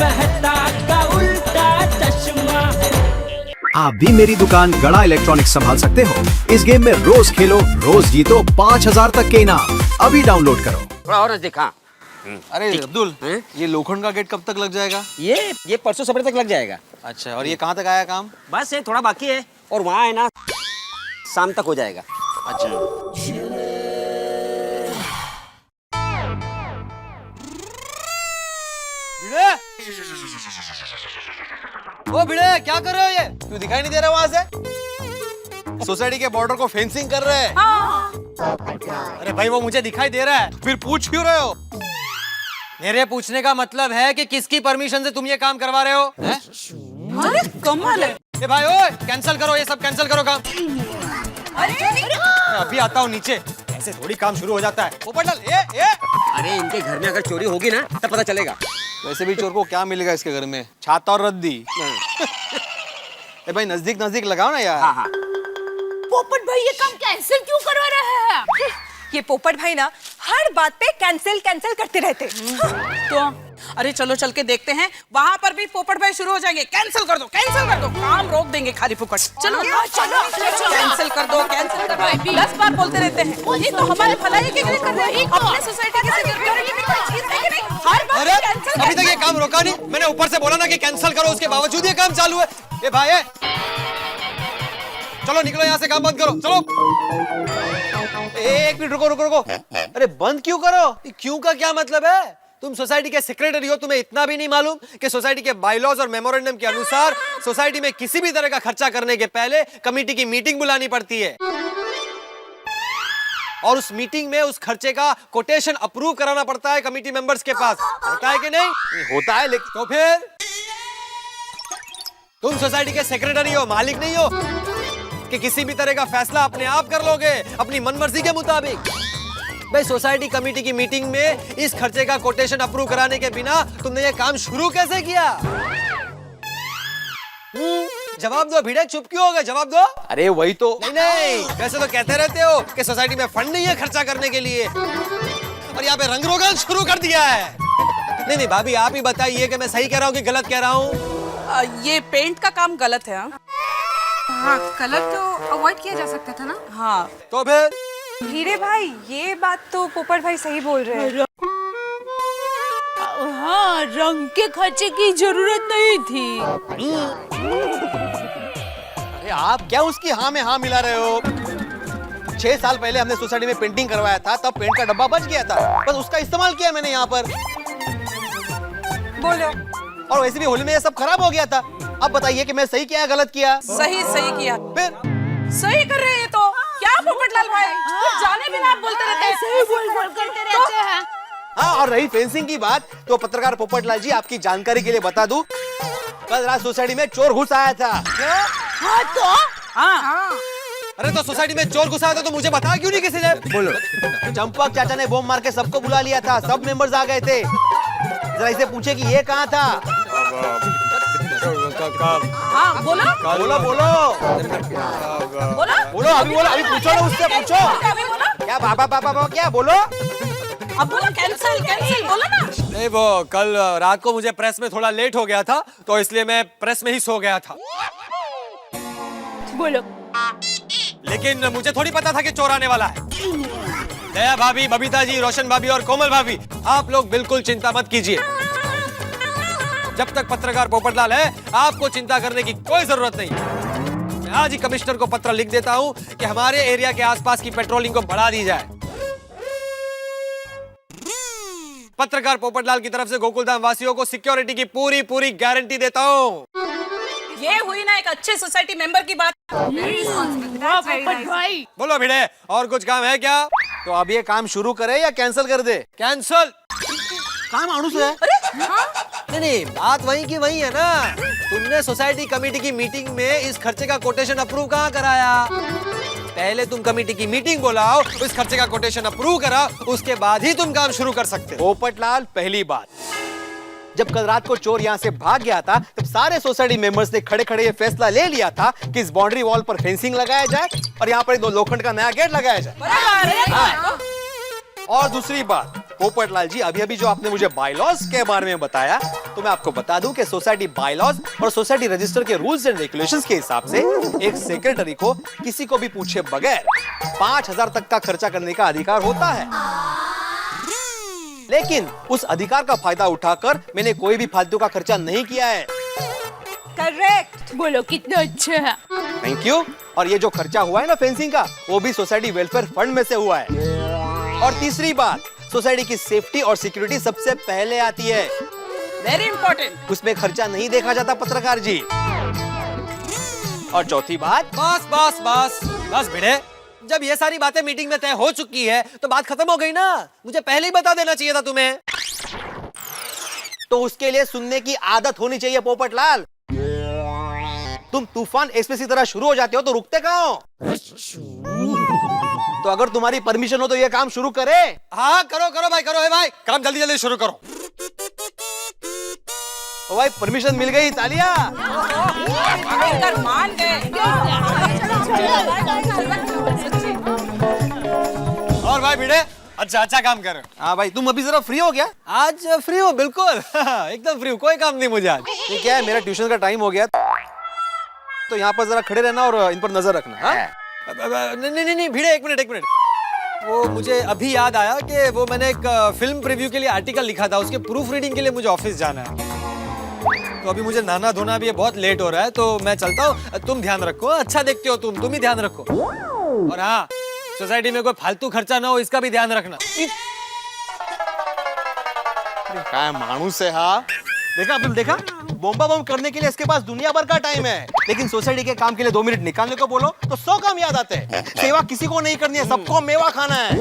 मेहता का उल्टा चश्मा। आप भी मेरी दुकान गड़ा इलेक्ट्रॉनिक्स संभाल सकते हो। इस गेम में रोज खेलो, रोज जीतो 5000 तक के इनाम। अभी डाउनलोड करो। थोड़ा और नजदीक। हाँ अरे अब्दुल, ये लोखंड का गेट कब तक लग जाएगा? ये परसों सवेरे तक लग जाएगा। अच्छा, और ये कहाँ तक आया काम? बस ये थोड़ा बाकी है और वहाँ है ना शाम तक हो जाएगा। अच्छा, भिड़े! ओ भिड़े, क्या कर रहे हो ये? तू दिखाई नहीं दे रहा वहां से? सोसाइटी के बॉर्डर को फेंसिंग कर रहे हैं। अरे भाई, वो मुझे दिखाई दे रहा है, फिर पूछ क्यों रहे हो? मेरे पूछने का मतलब है कि किसकी परमिशन से तुम ये काम करवा रहे हो? अरे कमाल है। ए भाई, ओए, कैंसिल करो, ये सब कैंसिल करो काम। मैं अभी आता हूँ नीचे। ऐसे थोड़ी काम शुरू हो जाता है। पोपटलाल, ए। अरे इनके घर में अगर चोरी होगी ना तब पता चलेगा। वैसे भी चोर को क्या मिलेगा इसके घर में? छाता और रद्दी। ए भाई, नजदीक नजदीक लगाओ ना यार। हाँ। पोपट भाई ये काम कैंसिल क्यों करवा रहा है? ये पोपट भाई ना हर बात पे कैंसिल करते रहते। तो अरे चलो चल के देखते हैं, वहाँ पर भी पोपट भाई शुरू हो जाएंगे। कैंसिल कर दो, काम रोक देंगे खाली फुकट। चलो कैंसिल कर दो। 10 बार बोलते रहते हैं, ये तो हमारे भलाई के लिए कर रहे हैं, अपने सोसाइटी के सिक्योरिटी में कोई चीज है कि नहीं? हर बार अरे कैंसिल। अभी तक ये काम रोका नहीं। मैंने ऊपर से बोला ना कि कैंसिल करो, उसके बावजूद ये काम चालू है। ए भाई, चलो निकलो यहाँ से, काम बंद करो। चलो एक मिनट, रुको। अरे बंद क्यों करो? क्यों का क्या मतलब है? तुम सोसाइटी के सेक्रेटरी हो, तुम्हें इतना भी नहीं मालूम कि सोसाइटी के बायलॉज और मेमोरेंडम के अनुसार सोसाइटी में किसी भी तरह का खर्चा करने के पहले कमेटी की मीटिंग बुलानी पड़ती है और उस मीटिंग में उस खर्चे का कोटेशन अप्रूव कराना पड़ता है कमेटी मेंबर्स के पास। होता है कि नहीं? होता है, लेकिन तो फिर तुम सोसाइटी के सेक्रेटरी हो, मालिक नहीं हो कि किसी भी तरह का फैसला अपने आप कर लोगे अपनी मनमर्जी के मुताबिक। भाई, सोसाइटी कमेटी की मीटिंग में इस खर्चे का कोटेशन अप्रूव कराने के बिना तुमने ये काम शुरू कैसे किया? जवाब दो भिड़े, चुप क्यों हो गए? जवाब दो। अरे वही तो। नहीं, वैसे तो कहते रहते हो कि सोसाइटी में फंड नहीं है खर्चा करने के लिए, और यहाँ पे रंग रोगन शुरू कर दिया है। नहीं भाभी, आप ही बताइए कि मैं सही कह रहा हूँ कि गलत कह रहा हूँ? ये पेंट का काम गलत है। हाँ, कलर तो अवॉइड किया जा सकता था ना। हाँ तो फिर हीरे भाई, ये बात तो पोपट भाई सही बोल रहे हैं। हाँ, रंग के खर्चे की जरूरत नहीं थी। अरे आप क्या उसकी हाँ में हाँ मिला रहे हो? 6 साल पहले हमने सोसाइटी में पेंटिंग करवाया था, तब पेंट का डब्बा बच गया था, बस उसका इस्तेमाल किया मैंने यहाँ पर। बोलो। और वैसे भी होली में ये सब खराब हो गया था। अब बताइए कि मैं सही किया या गलत किया? सही किया। फिर सही कर रहे हैं तो क्या पोपटलाल भाई? जाने बिना आप बोलते रहते हैं। सही बोल करते रहते हैं। हाँ, और रही फेंसिंग की बात, तो पत्रकार पोपटलाल जी, आपकी जानकारी के लिए बता दूं, कल रात सोसाइटी में चोर घुस आया था। हाँ तो हाँ। अरे तो सोसाइटी में चोर घुसा था तो मुझे बताया क्यों नहीं किसी ने? बोलो। चंपक चाचा ने बॉम्ब मार के सबको बुला लिया था, सब मेंबर्स आ गए थे। जरा इसे पूछे कि ये कहाँ था? हाँ, बोलो। अभी पूछो ना, उससे पूछो। क्या बाबा क्या बोलो? अब बोलो, कैंसिल बोलो ना। नहीं, वो कल रात को मुझे प्रेस में थोड़ा लेट हो गया था, तो इसलिए मैं प्रेस में ही सो गया था। बोलो। लेकिन मुझे थोड़ी पता था कि चोर आने वाला है। दया भाभी, बबीता जी, रोशन भाभी और कोमल भाभी, आप लोग बिल्कुल चिंता मत कीजिए। जब तक पत्रकार पोपटलाल है, आपको चिंता करने की कोई जरूरत नहीं। मैं आज ही कमिश्नर को पत्र लिख देता हूं कि हमारे एरिया के आसपास की पेट्रोलिंग को बढ़ा दी जाए। पत्रकार पोपटलाल की तरफ से गोकुलधाम वासियों को सिक्योरिटी की पूरी गारंटी देता हूँ। ये हुई ना एक अच्छे सोसाइटी मेंबर की बात। बोलो भिड़े, और कुछ काम है क्या? तो अब ये काम शुरू करे या कैंसिल कर दे? कैंसिल। काम आड़ू से है। नहीं, बात वही की वही है ना। तुमने सोसाइटी कमेटी की मीटिंग में इस खर्चे का कोटेशन अप्रूव कहाँ कराया? पहले तुम कमेटी की मीटिंग बुलाओ, इस खर्चे का कोटेशन अप्रूव करा, उसके बाद ही तुम काम शुरू कर सकते हो। पोपटलाल, पहली बात, जब कल रात को चोर यहाँ से भाग गया था, तब सारे सोसाइटी मेंबर्स ने खड़े खड़े ये फैसला ले लिया था कि इस बाउंड्री वॉल पर फेंसिंग लगाया जाए और यहाँ पर 2 लोखंड का नया गेट लगाया जाए। और दूसरी बात, पोपटलाल जी, अभी अभी जो आपने मुझे बायलॉज के बारे में बताया, तो मैं आपको बता दूं कि सोसाइटी बायलॉज और सोसाइटी रजिस्टर के रूल्स एंड रेगुलेशंस के हिसाब से एक सेक्रेटरी को किसी को भी पूछे बगैर 5,000 तक का खर्चा करने का अधिकार होता है। लेकिन उस अधिकार का फायदा उठाकर मैंने कोई भी फालतू का खर्चा नहीं किया है। करेक्ट। बोलो कितना अच्छा है। Thank you. और ये जो खर्चा हुआ है ना फेंसिंग का, वो भी सोसाइटी वेलफेयर फंड में से हुआ है। और तीसरी बात, सोसाइटी की सेफ्टी और सिक्योरिटी सबसे पहले आती है। Very important. उसमें खर्चा नहीं देखा जाता पत्रकार जी। और चौथी बात, बस बस बस बस भिड़े, जब ये सारी बातें मीटिंग में तय हो चुकी है तो बात खत्म हो गई ना। मुझे पहले ही बता देना चाहिए था तुम्हें। तो उसके लिए सुनने की आदत होनी चाहिए पोपटलाल। तुम तूफान एक्सप्रेस की तरह शुरू हो जाते हो तो रुकते कहाँ हो? तो अगर तुम्हारी परमिशन हो तो ये काम शुरू करे। हाँ करो करो भाई, करो है भाई, काम जल्दी जल्दी शुरू करो। ओ भाई परमिशन मिल गई, तालियां। मान गए। और भाई भिड़े, अच्छा अच्छा काम कर रहे हो। हाँ भाई, तुम अभी जरा फ्री हो क्या? आज फ्री हो? बिल्कुल एकदम फ्री हो, कोई काम नहीं मुझे आज। ये क्या है, मेरा ट्यूशन का टाइम हो गया, तो यहाँ पर जरा खड़े रहना और इन पर नजर रखना। हाँ? नहीं नहीं भिड़े, एक मिनट। वो मुझे अभी याद आया कि वो मैंने एक फिल्म प्रीव्यू के लिए आर्टिकल लिखा था, उसके प्रूफ रीडिंग के लिए मुझे ऑफिस जाना है। तो अभी मुझे नहाना धोना भी है, बहुत लेट हो रहा है, तो मैं चलता हूँ। तुम ध्यान रखो, अच्छा देखते हो तुम ही ध्यान रखो। और हाँ, सोसाइटी में कोई फालतू खर्चा ना हो, इसका भी ध्यान रखना। क्या मानूस है। हाँ देखा अब्दुल, देखा, बोम्बा बम करने के लिए इसके पास दुनिया भर का टाइम है, लेकिन सोसाइटी के काम के लिए 2 मिनट निकालने को बोलो तो 100 काम याद आते हैं। सेवा किसी को नहीं करनी है, सबको मेवा खाना है।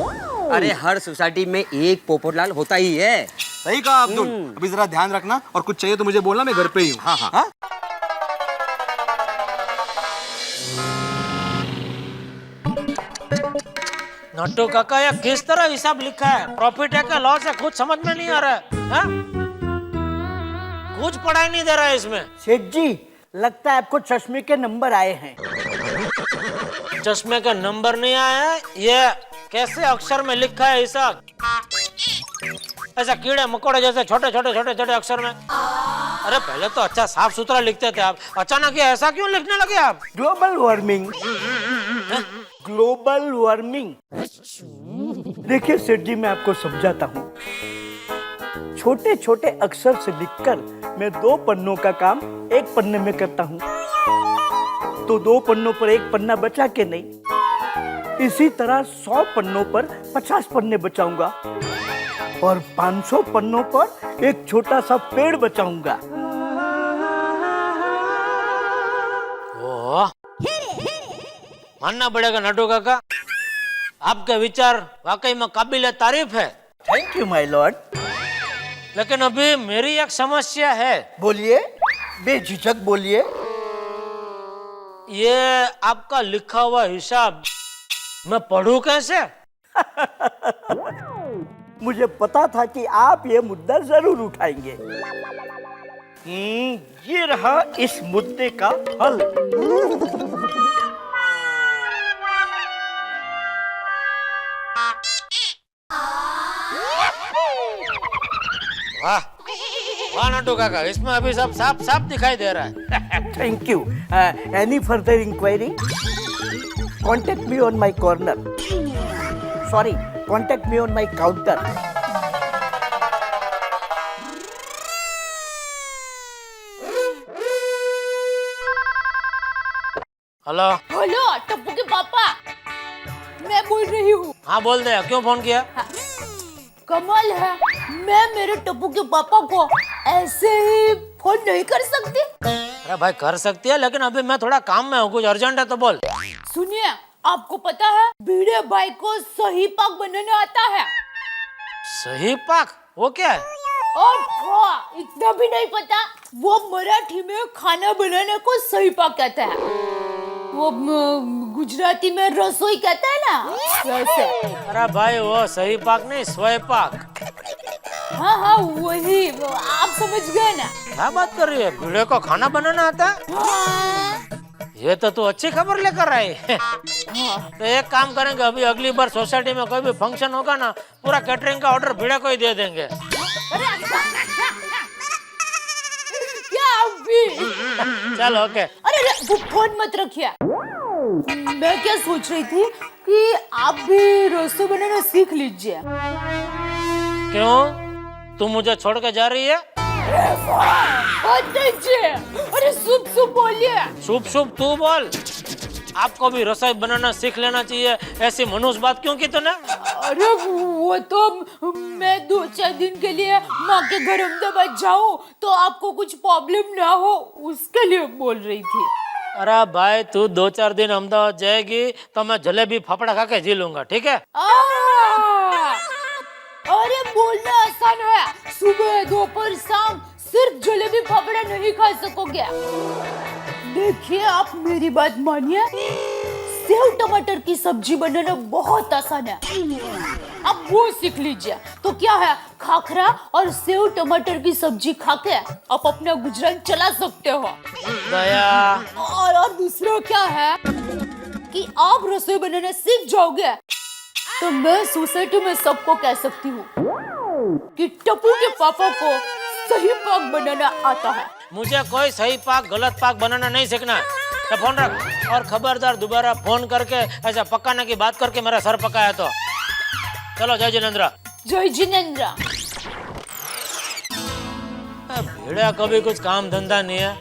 अरे हर सोसाइटी में एक पोपटलाल होता ही है। सही कहा अब्दुल। अभी जरा ध्यान रखना, और कुछ चाहिए तो मुझे बोलना, मैं घर पे ही हूँ। हाँ हाँ, हाँ? नट्टू काका, ये किस तरह हिसाब लिखा है? प्रॉफिट है क्या लॉस है, कुछ समझ में नहीं आ रहा है। हाँ? कुछ पढ़ाई नहीं दे रहा है इसमें। सेठ जी, लगता है आपको चश्मे के नंबर आए हैं। चश्मे का नंबर नहीं आया है? ये कैसे अक्षर में लिखा है हिसाब? ऐसा कीड़े मकोड़े जैसे छोटे अक्षर में। अरे पहले तो अच्छा साफ सुथरा लिखते थे आप, अचानक ये ऐसा क्यों लिखने लगे आप? Global warming. Global warming. देखिए सेठ जी, मैं आपको समझाता हूँ। छोटे छोटे अक्षर से लिखकर मैं 2 पन्नों का काम 1 पन्ने में करता हूँ, तो 2 पन्नों पर 1 पन्ना बचा के नहीं, इसी तरह 100 पन्नों पर 50 पन्ने बचाऊंगा, और 500 पन्नों पर एक छोटा सा पेड़ बचाऊंगा। ओह, मानना पड़ेगा नट्टू काका, आपके विचार वाकई में काबिल तारीफ है। Thank you my Lord. लेकिन अभी मेरी एक समस्या है। बोलिए, बेझिझक बोलिए। ये आपका लिखा हुआ हिसाब मैं पढ़ूं कैसे? मुझे पता था कि आप ये मुद्दा जरूर उठाएंगे। ये रहा इस मुद्दे का हल। वाह वाह नट्टू काका, इसमें अभी सब साफ साफ दिखाई दे रहा है। Thank you. Any further inquiry? Contact me on my corner, sorry, contact me on my counter. Hello. Hello Tappu के पापा, मैं बोल रही हूँ। हाँ बोल दे, क्यों फोन किया? कमाल है, मैं मेरे टप्पू के पापा को ऐसे ही फोन नहीं कर सकती? अरे भाई कर सकती है, लेकिन अभी मैं थोड़ा काम में हूँ, कुछ अर्जेंट है तो बोल। सुनिए, आपको पता है भिड़े भाई को सही पाक बनाना आता है। सही पाक? वो क्या है? और इतना भी नहीं पता? वो मराठी में खाना बनाने को सही पाक कहता है, वो गुजराती में रसोई कहता है ना, वैसे। अरे भाई वो सही पाक नहीं, स्वय पाक। हाँ हाँ वही, आप समझ गए ना? क्या बात कर रही है? भिड़े को खाना बनाना आता है? हाँ। ये तो तू अच्छी खबर लेकर आई। तो एक काम करेंगे, अभी अगली बार सोसाइटी में कोई भी फंक्शन होगा ना, पूरा कैटरिंग का ऑर्डर भिड़े को ही दे देंगे। क्या अभी? चलो ओके। अरे वो फोन मत रखिए। मैं क्या सोच रही थी कि आप भी रसोई बनाना सीख लीजिए। क्यों, तू मुझे छोड़ के जा रही है? अरे सूप सूप बोलिए। शुभ शुभ तू बोल। आपको भी रसोई बनाना सीख लेना चाहिए, ऐसी मनुष्य बात क्यों की तूने? अरे वो तो मैं 2-4 दिन के लिए माँ के घर अहमदाबाद जाऊँ तो आपको कुछ प्रॉब्लम ना हो, उसके लिए बोल रही थी। अरे भाई, तू 2-4 दिन अहमदाबाद जाएगी तो मैं जलेबी फाफड़ा खा के जी लूंगा, ठीक है? अरे बोलना आसान है, सुबह दोपहर शाम सिर्फ जलेबी फाफड़ा नहीं खा सकोगे। देखिए आप मेरी बात मानिए, सेव टमाटर की सब्जी बनाना बहुत आसान है, आप वो सीख लीजिए। तो क्या है, खाखरा और सेव टमाटर की सब्जी खा के आप अपना गुजरान चला सकते हो। दया। और दूसरा क्या है कि आप रसोई बनाना सीख जाओगे तो मैं सोसाइटी में सबको कह सकती हूँ कि टप्पू के पापा को सही पाक बनाना आता है। मुझे कोई सही पाक गलत पाक बनाना नहीं सीखना है। तो फोन रख, और खबरदार दोबारा फोन करके ऐसा पकाने की बात करके मेरा सर पकाया तो। चलो जय जिनेंद्र। जय जिनेंद्र। भेड़िया को भी कुछ काम धंधा नहीं है,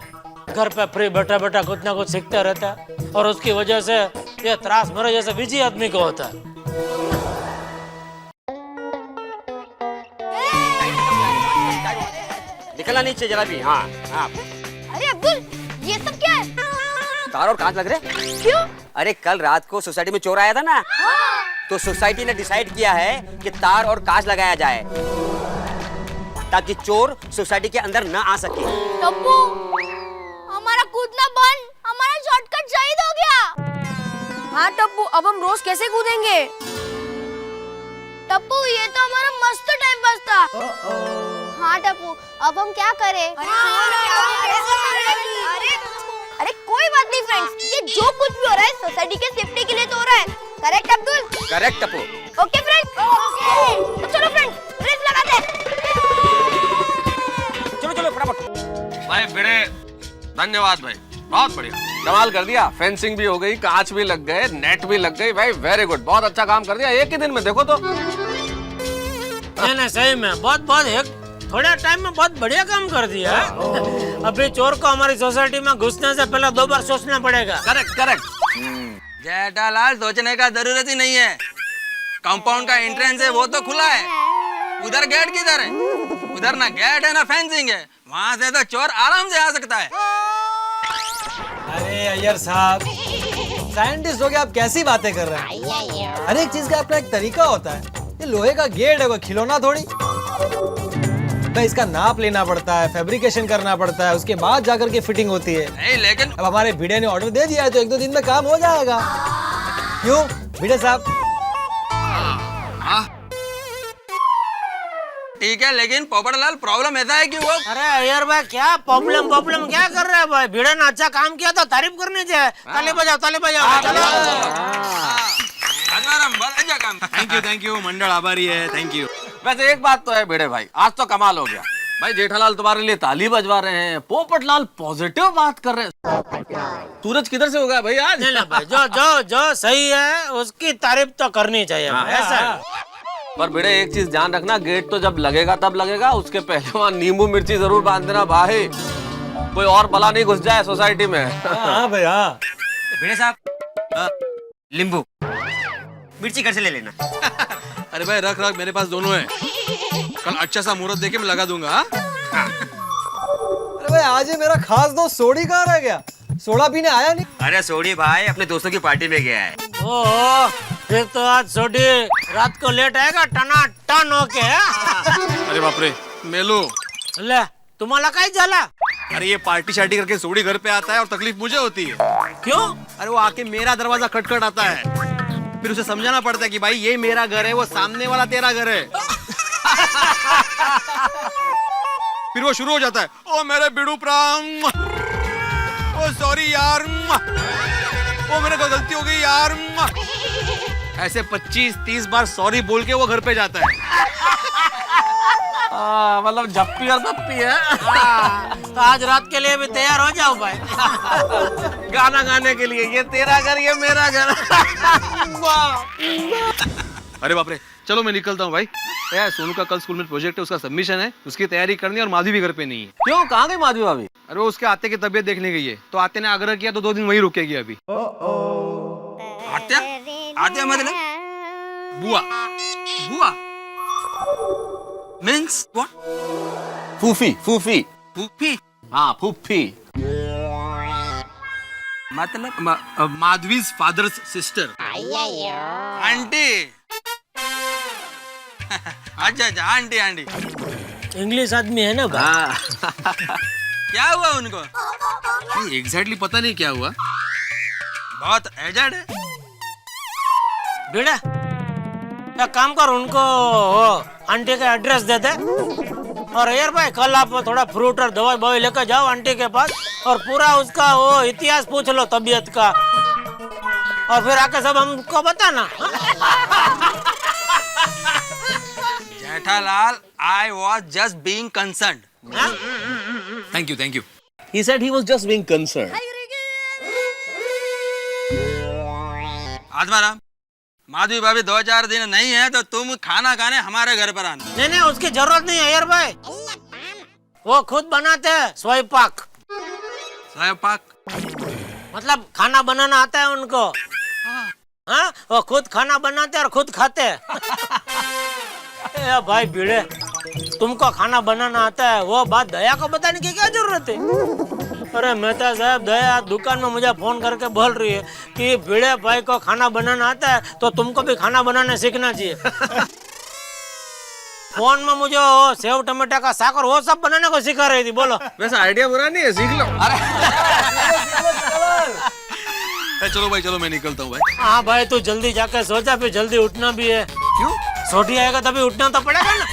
घर पे फ्री बैठा बैठा कुछ ना कुछ सीखता रहता है, और उसकी वजह से ये त्रास मेरे जैसे बिजी आदमी को होता है। निकलना नीचे जरा भी। हाँ हाँ। अरे अब्दुल, ये सब क्या है? तार और कांच लग रहे। क्यों? अरे कल रात को सोसाइटी में चोर आया था ना। हाँ। तो सोसाइटी ने डिसाइड किया है कि तार और कांच लगाया जाए ताकि चोर सोसाइटी के अंदर न आ सके। टप्पू, हमारा कूदना बंद, हमारा शॉर्टकट शहीद हो गया। हाँ टप्पू, अब हम रोज कैसे कूदेंगे? टप्पू, ये तो हमारा मस्त टाइम पास था। हाँ टप्पू, अब हम क्या करें? अरे कोई बात नहीं फ्रेंड्स, ये जो कुछ भी हो रहा है सोसाइटी के सेफ्टी के लिए तो हो रहा है। Correct Abdul? Correct Tappu. Okay friends, तो चलो फ्रेंड्स रेस लगाते हैं। चलो चलो फटाफट। भाई भिड़े, धन्यवाद भाई, बहुत बढ़िया, कमाल कर दिया। फेंसिंग भी हो गई, कांच भी लग गए, नेट भी लग गई। भाई वेरी गुड, बहुत अच्छा काम कर दिया एक ही दिन में। देखो तो नहीं सही में बहुत एक थोड़ा टाइम में बहुत बढ़िया काम कर दिया। अभी चोर को हमारी सोसाइटी में घुसने से पहले 2 बार सोचना पड़ेगा। Correct correct. जेठालाल, सोचने का जरूरत ही नहीं है। कंपाउंड का एंट्रेंस है वो तो खुला है, उधर गेट किधर है? उधर ना गेट है ना फेंसिंग है, वहाँ से तो चोर आराम से आ सकता है। अरे अय्यर साहब, साइंटिस्ट हो गए आप, कैसी बातें कर रहे हैं? हर एक चीज का अपना एक तरीका होता है। ये लोहे का गेट है, वो खिलौना थोड़ी। तो इसका नाप लेना पड़ता है, फैब्रिकेशन करना पड़ता है, उसके बाद जाकर के फिटिंग होती है। नहीं लेकिन अब हमारे भिड़े ने ऑर्डर दे दिया है तो 1-2 दिन में काम हो जाएगा। क्यों भिड़े साहब? ठीक है, लेकिन पोपटलाल प्रॉब्लम ऐसा है कि वो अरे यार भाई, क्या प्रॉब्लम क्या कर रहे हैं भाई? भिड़े ने अच्छा काम किया तो तारीफ करनी चाहिए। ताली बजाओ चलो। थैंक यू मंडल आभारी है, थैंक यू। वैसे एक बात तो है भिड़े भाई, आज तो कमाल हो गया भाई। जेठालाल तुम्हारे लिए ताली बजवा रहे हैं, पोपटलाल पॉजिटिव बात कर रहे हैं। सूरज किधर से होगा भाई आज? नहीं भाई, जो सही है उसकी तारीफ तो करनी चाहिए। ऐसा है। पर भिड़े एक चीज ध्यान रखना, गेट तो जब लगेगा तब लगेगा, उसके पहले वहाँ नींबू मिर्ची जरूर बांध देना भाई, कोई और बला नहीं घुस जाए सोसाइटी में। हाँ भाई हाँ। भिड़े साहब, नींबू मिर्ची कैसे ले लेना? अरे भाई रख मेरे पास दोनों है, कल अच्छा सा मुहूर्त देके मैं लगा दूंगा। अरे भाई, आज ये मेरा खास दोस्त सोडी कहाँ रह गया? सोडा पीने आया नहीं? अरे सोडी भाई अपने दोस्तों की पार्टी में गया है। ओह, फिर तो आज सोडी रात को लेट आएगा टन होके। अरे बाप रे, मेलो ले तुम्हाला काय झाला? अरे ये पार्टी शार्टी करके सोडी घर पे आता है और तकलीफ मुझे होती है। क्यों? अरे वो आके मेरा दरवाजा खटखट आता है, फिर उसे समझाना पड़ता है कि भाई ये मेरा घर है, वो सामने वाला तेरा घर है। फिर वो शुरू हो जाता है, ओ मेरे बिड़ू प्राम। ओ सॉरी यार, वो मेरे को गलती हो गई यार। ऐसे 25-30 बार सॉरी बोल के वो घर पे जाता है। मतलब झप्पी और पप्पी है। तो आज रात के लिए भी तैयार हो जाओ भाई। गाना गाने के लिए, ये तेरा घर ये मेरा घर। अरे बाप रे, चलो मैं निकलता हूँ भाई। यार सोनू का कल स्कूल में प्रोजेक्ट है, उसका सबमिशन है, उसकी तैयारी करनी है और माधवी भी घर पे नहीं है। क्यों, कहाँ गई माधवी भाभी? अरे वो उसके आते की तबीयत देखने गई है, तो आते ने आग्रह किया तो 2 दिन वहीं रुकेगी अभी। आत्या? आत्या मतलब? बुआ? बुआ? Means what? फूफी फूफी फूफी? हाँ फूफी। मतलब माधवी's father's sister। आंटी। अच्छा आंटी आंटी। इंग्लिश आदमी है ना भाई। क्या हुआ उनको? एग्जैक्टली पता नहीं क्या हुआ। बहुत एजड है। बेटा एक काम कर, उनको आंटी का एड्रेस दे दे। और यार भाई कल आप थोड़ा फ्रूट और दवाई बवाई लेकर जाओ आंटी के पास, और पूरा उसका वो इतिहास पूछ लो तबीयत का, और फिर आके सब हमको बताना। Jethalal, I was just being concerned. Thank you. He said he was just being concerned. Atmaram, Madhavi भाभी 2-4 दिन नहीं है तो तुम खाना खाने हमारे घर पर आना। नहीं उसकी जरूरत नहीं है यार भाई, वो खुद बनाते हैं स्वयंपाक। स्वयंपाक मतलब खाना बनाना आता है उनको। हाँ, वो खुद खाना बनाते हैं और खुद खाते हैं। भाई भिड़े, तुमको खाना बनाना आता है, वो बात दया को बताने की क्या जरूरत है? अरे मेहता साहब, दया दुकान में मुझे फोन करके बोल रही है कि भिड़े भाई को खाना बनाना आता है तो तुमको भी खाना बनाना सीखना चाहिए। फोन में मुझे वो सेव टमाटर का साग और वो सब बनाने को सिखा रही थी। बोलो, वैसे आइडिया बुरा नहीं है, सीख लो। अरे चलो भाई, चलो मैं निकलता हूँ भाई। हाँ भाई, तू जल्दी जाकर सो जा, फिर जल्दी उठना भी है। क्यों? सोटी आएगा तभी उठना तो पड़ेगा ना।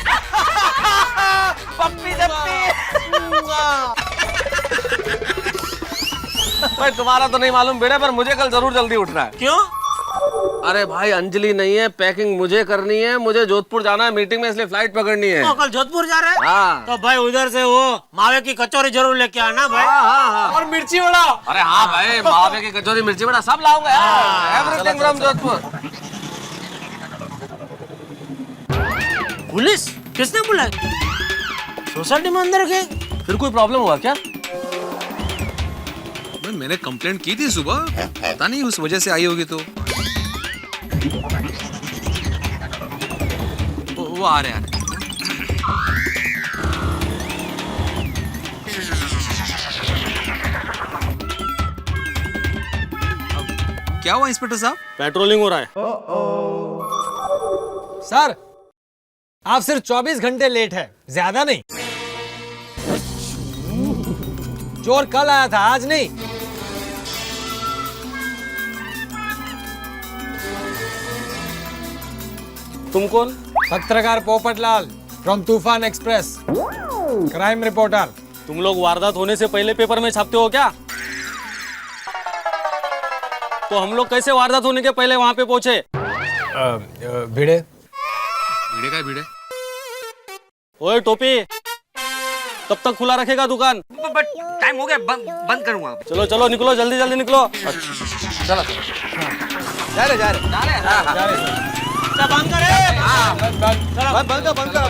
पप्पी भाई तुम्हारा तो नहीं मालूम बेड़े, पर मुझे कल जरूर जल्दी उठना है। क्यों? अरे भाई अंजलि नहीं है, पैकिंग मुझे करनी है, मुझे जोधपुर जाना है मीटिंग में, इसलिए फ्लाइट पकड़नी है। कल जोधपुर जा रहे हैं? हाँ। तो भाई उधर से वो मावे की कचौरी जरूर लेके आना भाई। हाँ। और मिर्ची वड़ा। अरे हाँ भाई, मावे की कचौरी मिर्ची बड़ा सब लाऊंगा, एवरीथिंग फ्रॉम जोधपुर। पुलिस? किसने बुलाया? सोसाइटी में अंदर गए? फिर कोई प्रॉब्लम हुआ क्या? मैंने कंप्लेंट की थी सुबह, पता नहीं उस वजह से आई होगी। तो वो आ रहे हैं। क्या हुआ इंस्पेक्टर साहब? पेट्रोलिंग हो रहा है। सर, आप सिर्फ 24 घंटे लेट है, ज्यादा नहीं। चोर कल आया था, आज नहीं। तुम कौन? पत्रकार पोपटलाल फ्रॉम तूफान एक्सप्रेस, क्राइम रिपोर्टर। तुम लोग वारदात होने से पहले पेपर में छापते हो क्या? तो हम लोग कैसे वारदात होने के पहले वहां पे पहुंचे? भिड़े भिड़े का भिड़े। ओए टोपी, कब तक खुला रखेगा दुकान? बट टाइम हो गया, बंद करूंगा। चलो चलो निकलो, जल्दी जल्दी निकलो। चलो जा रहे बंद करे। बंद कर।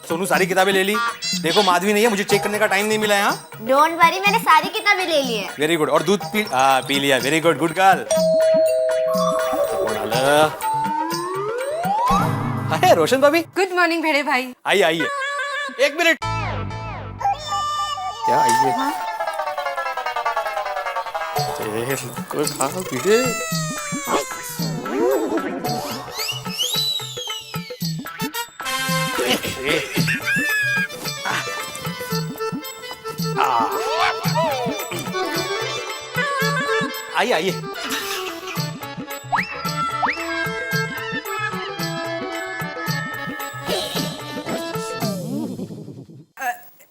सोनू सारी किताबें ले ली। देखो माधवी नहीं है, मुझे चेक करने का टाइम नहीं मिला है। डोंट वरी, मैंने सारी किताबें ले ली है। Very good. और दूध पी लिया। Very good, good girl. अरे रोशन भाभी, गुड मॉर्निंग भेड़े भाई। आइए आइए। 1 मिनट। क्या आइए? कोई खा पीटे। आइए आइए।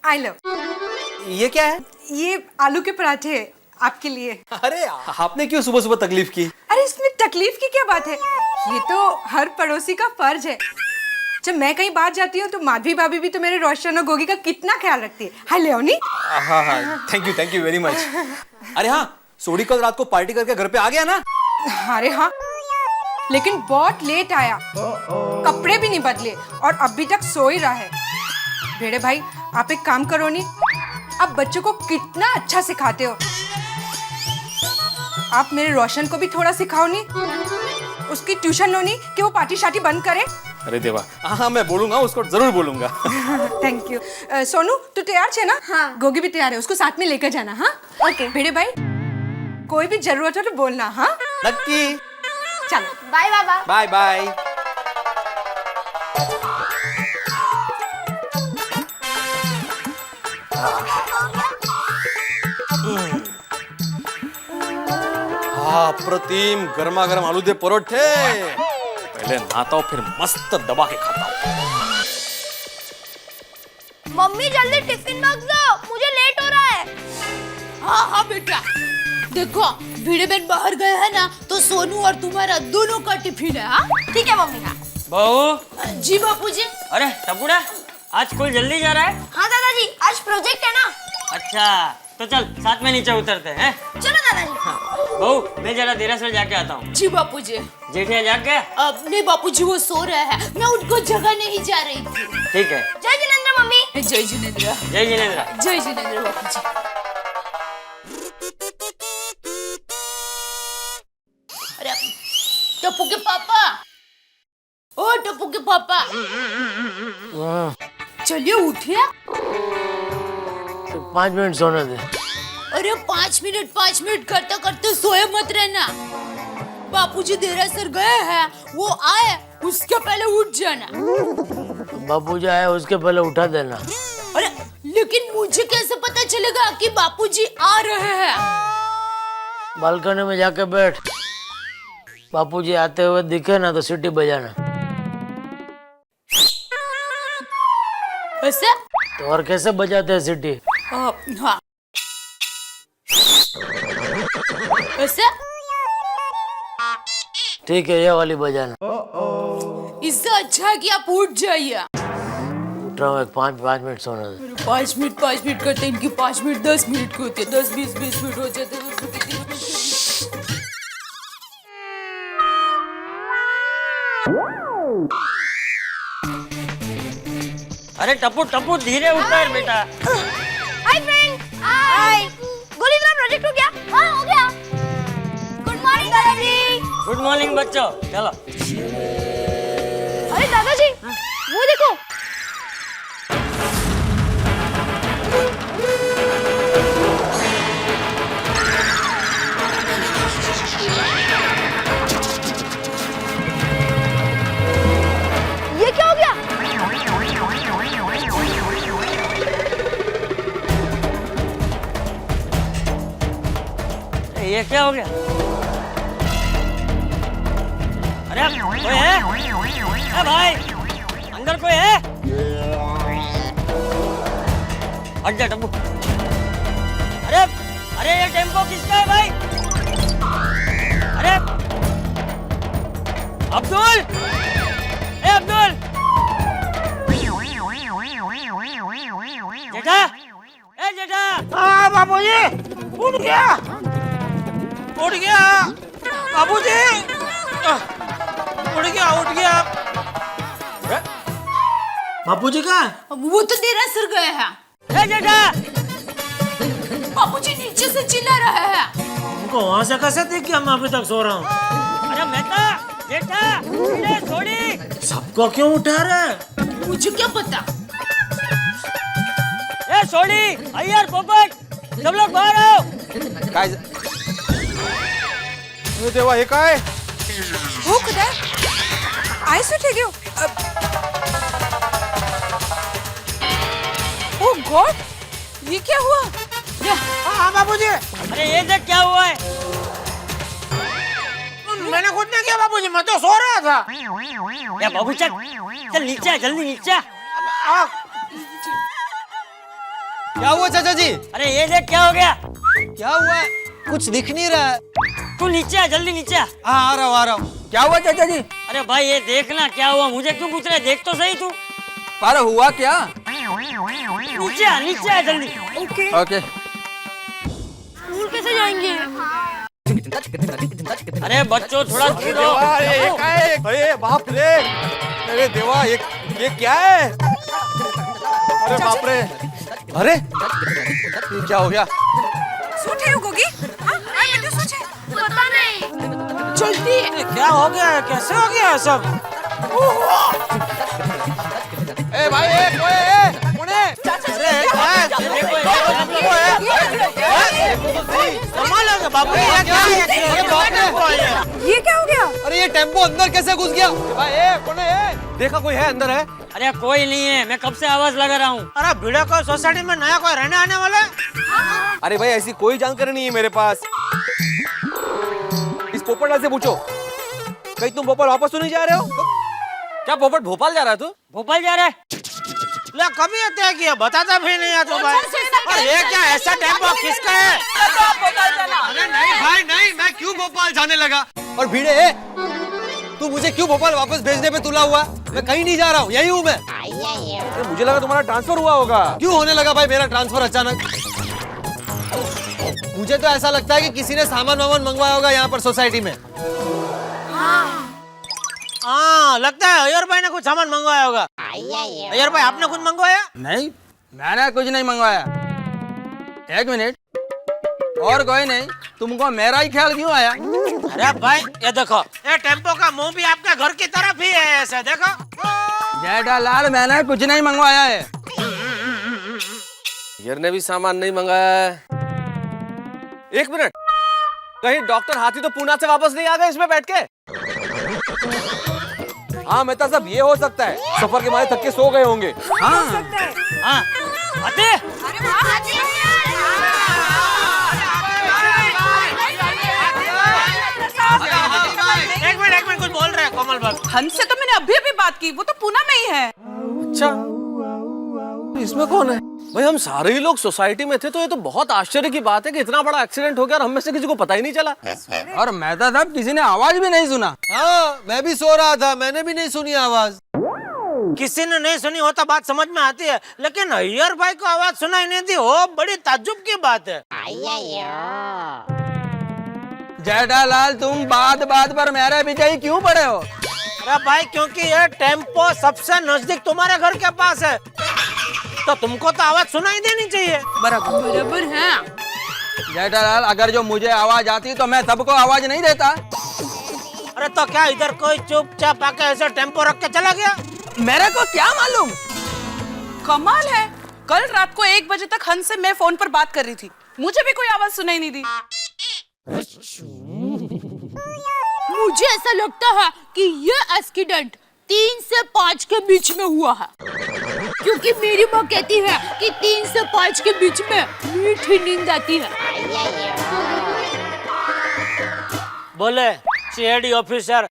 आई लो। ये क्या है? ये आलू के पराठे आपके लिए। अरे आपने क्यों सुबह सुबह तकलीफ की? अरे इसमें तकलीफ की क्या बात है, ये तो हर पड़ोसी का फर्ज है। जब मैं कहीं बाहर जाती हूँ तो माधवी भाभी भी तो मेरे रोशन और गोगी का कितना ख्याल रखती है। हाय लेओनी। हाँ हाँ, थैंक यू वेरी मच। अरे हाँ, सोडी कल रात को पार्टी करके घर पे आ गया ना? अरे हाँ, लेकिन बहुत लेट आया, कपड़े भी नहीं बदले और अभी तक सो ही रहा है। भेड़े भाई आप एक काम करो नी, आप बच्चों को कितना अच्छा सिखाते हो, आप मेरे रोशन को भी थोड़ा सिखाओ नी, उसकी ट्यूशन लो नी कि वो पार्टी शार्टी बंद करे। अरे देवा, हाँ मैं बोलूंगा, उसको जरूर बोलूंगा। Thank you. सोनू तू तैयार है ना? हाँ। गोगी भी तैयार है, उसको साथ में लेकर जाना। हाँ ओके। भेड़े भाई कोई भी जरूरत हो तो बोलना। हाँ लक्की, चलो बाय बाबा। Bye bye. हाँ अप्रतिम, गर्मा गर्म आलू दे परोठे। पहले नहाता हूँ फिर मस्त दबा के खाता हूँ। मम्मी जल्दी टिफिन बॉक्स दो, मुझे लेट हो रहा है। हाँ हाँ बेटा, देखो भिड़े बहन बाहर गए हैं ना, तो सोनू और तुम्हारा दोनों का टिफिन है। हाँ ठीक है मम्मी। हाँ बहू। जी बापूजी। अरे टपुड़ा, आज स्कूल जल्दी जा रहा है? हाँ दादाजी, आज प्रोजेक्ट है ना। अच्छा, तो चल साथ में नीचे उतरते हैं। चलो दादाजी। बहू मैं जरा देरासर जाके आता हूँ। जी बापूजी। जेठिया जाग गया? अब नहीं बापूजी, वो सो रहे हैं, मैं उनको जगह नहीं जा रही थी। ठीक है। जय जिनेंद्र मम्मी। जय जिनेंद्र। जय जिनेंद्र। जय जिनेंद्र बापूजी। अरे टप्पू के पापा, ओ टप्पू के पापा, चलिए उठिए। 5 मिनट सोने दे। अरे 5 मिनट करते करते सोए मत रहना। बापूजी देरासर गए हैं, वो आए उसके पहले उठ जाना। बापूजी आए उसके पहले उठा देना। अरे लेकिन मुझे कैसे पता चलेगा कि बापूजी आ रहे हैं? बालकनी में जाके बैठ, बापूजी आते हुए दिखे ना तो सीटी बजाना। ऐसे? तो और कैसे बजाते हैं सीटी? हाँ ऐसे? ठीक है, ये वाली बजाना। इससे अच्छा है कि आप उठ जाइए। उठ रहा हूँ, एक 5 मिनट सोने दे। 5 मिनट करते इनकी 5 मिनट 10 मिनट के होते, 10-20 मिनट हो जाते। अरे टप्पू टप्पू धीरे उतर बेटा। Hi friend. हाय। गोली का प्रोजेक्ट हो गया? हाँ हो गया। गुड मॉर्निंग दादाजी। गुड मॉर्निंग बच्चों, चलो। अरे दादाजी वो देखो। ये क्या हो गया? ये क्या हो गया? अरे कोई है? अरे भाई अंदर कोई है? हट जा टप्पू। अरे ये टेम्पो किसका है भाई? अरे अब्दुल, ए अब्दुल, जेठा, ए जेठा। हाँ बापूजी, उठ गया बापूजी, उठ गया। बापूजी कहाँ है? वो तो देरासर गए हैं। ए जेठा, बापूजी नीचे से चिल्ला रहे हैं। उनको वहाँ से कैसे देख के मैं अभी तक सो रहा हूँ? अरे मेहता, जेठा, इन्हें छोड़ी। सबको क्यों उठा रहे? मुझे क्या पता। ए छोड़ी, अय्यर, पोपट, सब लोग बाहर आओ। काय देवा, हे काय? हो खुदा, आइस उठे गयो। ओ गॉड, ये क्या हुआ? हाँ बापूजी। अरे ये देख क्या हुआ है? मैंने कुछ नहीं किया बापूजी, मैं तो सो रहा था। या बाबू चल नीचे, जल्दी नीचे। क्या हुआ चाचा जी? अरे ये देख क्या हो गया। क्या हुआ? कुछ दिख नहीं रहा है। तू नीचे आ, जल्दी नीचे आ। हाँ आ रहा हूँ। क्या हुआ चाचा जी? अरे भाई ये देखना क्या हुआ, मुझे क्यों पूछ रहे, देख तो सही तू। पर हुआ क्या? नीचे आ जल्दी। ओके। स्कूल कैसे जाएंगे? अरे बच्चों थोड़ा छूटो। अरे बाप रे, अरे देवा, ये क्या है? अरे बाप रे, अरे ये क्या हो गया? सोचे होगी? हाँ, आई बेटे सोचे। पता नहीं। जल्दी। क्या हो गया है, कैसे हो गया है सब? ए भाई, कौन है? ये क्या हो गया? अरे ये टेम्पो अंदर कैसे घुस गया? भाई कौन है? देखा कोई है अंदर है? अरे कोई नहीं है, मैं कब से आवाज लगा रहा हूँ। अरे भिड़ा को सोसाइटी में नया कोई रहने आने वाला है? अरे भाई ऐसी कोई जानकारी नहीं है मेरे पास। इस पोपटलाल से पूछो, कहीं तुम भोपाल वापस तो नहीं जा रहे हो? क्या पोपट भोपाल जा रहा है तू? भोपाल जा रहा है? ले कभी तय किया, बताता भी नहीं है तो भाई। और ये क्या ऐसा टेम्पो किसका है? अरे नहीं भाई नहीं, मैं क्यों भोपाल जाने लगा? और भीड़े, तू मुझे क्यों भोपाल वापस भेजने पे तुला हुआ? मैं कहीं नहीं जा रहा हूँ, यही हूँ मैं। अरे मुझे लगा तुम्हारा ट्रांसफर हुआ होगा। क्यों होने लगा भाई मेरा ट्रांसफर अचानक? मुझे तो ऐसा लगता है कि किसी ने सामान वामान मंगवाया होगा यहाँ पर सोसाइटी में। हाँ लगता है अय्यर भाई ने कुछ सामान मंगवाया होगा। अय्यर भाई आपने कुछ मंगवाया? नहीं, मैंने कुछ नहीं मंगवाया। एक मिनट, और कोई नहीं, तुमको मेरा ही ख्याल क्यों आया? अरे भाई ये देखो, ये टेम्पो का मुंह भी आपके घर की तरफ ही है, ऐसे देखो। जेठालाल, मैंने कुछ नहीं मंगवाया है। यार ने भी सामान नहीं मंगाया है। एक मिनट, कहीं डॉक्टर हाथी तो पूना से वापस नहीं आ गए इसमें बैठ के? हाँ मेहता साहब, ये हो सकता है, सफर के मारे थक के सो गए होंगे। हाँ आते। एक मिनट कुछ बोल रहे हैं कोमल बाबू। हंस से तो मैंने अभी बात की, वो तो पूना में ही है। अच्छा, इसमें कौन है? भाई हम सारे ही लोग सोसाइटी में थे, तो ये तो बहुत आश्चर्य की बात है कि इतना बड़ा एक्सीडेंट हो गया और हम में से किसी को पता ही नहीं चला। और मेहता साहब, किसी ने आवाज भी नहीं सुना। हाँ मैं भी सो रहा था, मैंने भी नहीं सुनी आवाज। किसी ने नहीं सुनी हो तो बात समझ में आती है, लेकिन अय्यर भाई को आवाज सुनाई नहीं दी हो, बड़ी ताज्जुब की बात है। जेठालाल, तुम बात पर मेरे पीछे ही क्यों पड़े हो? अरे भाई क्योंकि ये टेम्पो सबसे नजदीक तुम्हारे घर के पास है, तो तुमको तो आवाज सुनाई देनी चाहिए। बराबर है। जेठालाल, अगर जो मुझे आवाज आती तो मैं सबको आवाज नहीं देता। अरे तो क्या इधर कोई चुपचाप आके ऐसे टेम्पो रख के चला गया? मेरे को क्या मालूम? कमाल है, कल रात को 1 बजे तक हंस से मैं फोन पर बात कर रही थी, मुझे भी कोई आवाज सुनाई नहीं दी। मुझे ऐसा लगता है कि ये एक्सीडेंट 3 से 5 के बीच में हुआ है, क्योंकि मेरी माँ कहती है कि 3 से 5 के बीच में मीठी नींद आती है। बोले CID officer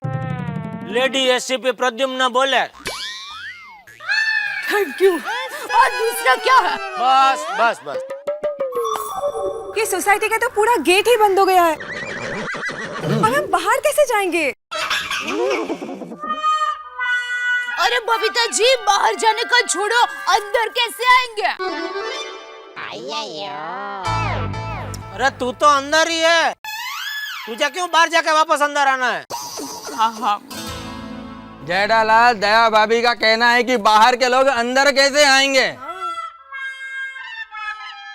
lady ACP Pradyuman बोले। Thank you. और दूसरा क्या है? बस ये सोसाइटी का तो पूरा गेट ही बंद हो गया है, और हम बाहर कैसे जाएंगे? अरे बबीता जी, बाहर जाने का छोड़ो, अंदर कैसे आएंगे? अरे तू तो अंदर ही है, तुझे क्यों बाहर जाके वापस अंदर आना है? हाँ। जेठालाल, दया भाभी का कहना है कि बाहर के लोग अंदर कैसे आएंगे?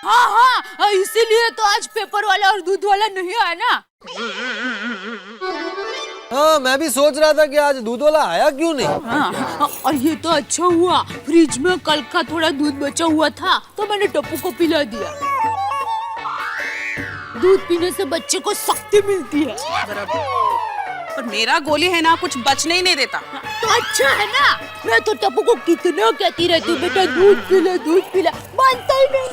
हाँ, इसीलिए तो आज पेपर वाला और दूध वाला नहीं आया ना। हाँ मैं भी सोच रहा था कि आज दूध वाला आया क्यों नहीं। हाँ, और ये तो अच्छा हुआ, फ्रिज में कल का थोड़ा दूध बचा हुआ था तो मैंने टप्पू को पिला दिया। दूध पीने से बच्चे को शक्ति मिलती है। पर मेरा गोली है ना, कुछ बचने ही नहीं देता। तो अच्छा है ना, मैं तो टप्पू को कितना कहती रहती हूँ, बेटा दूध पिला, मानता ही नहीं।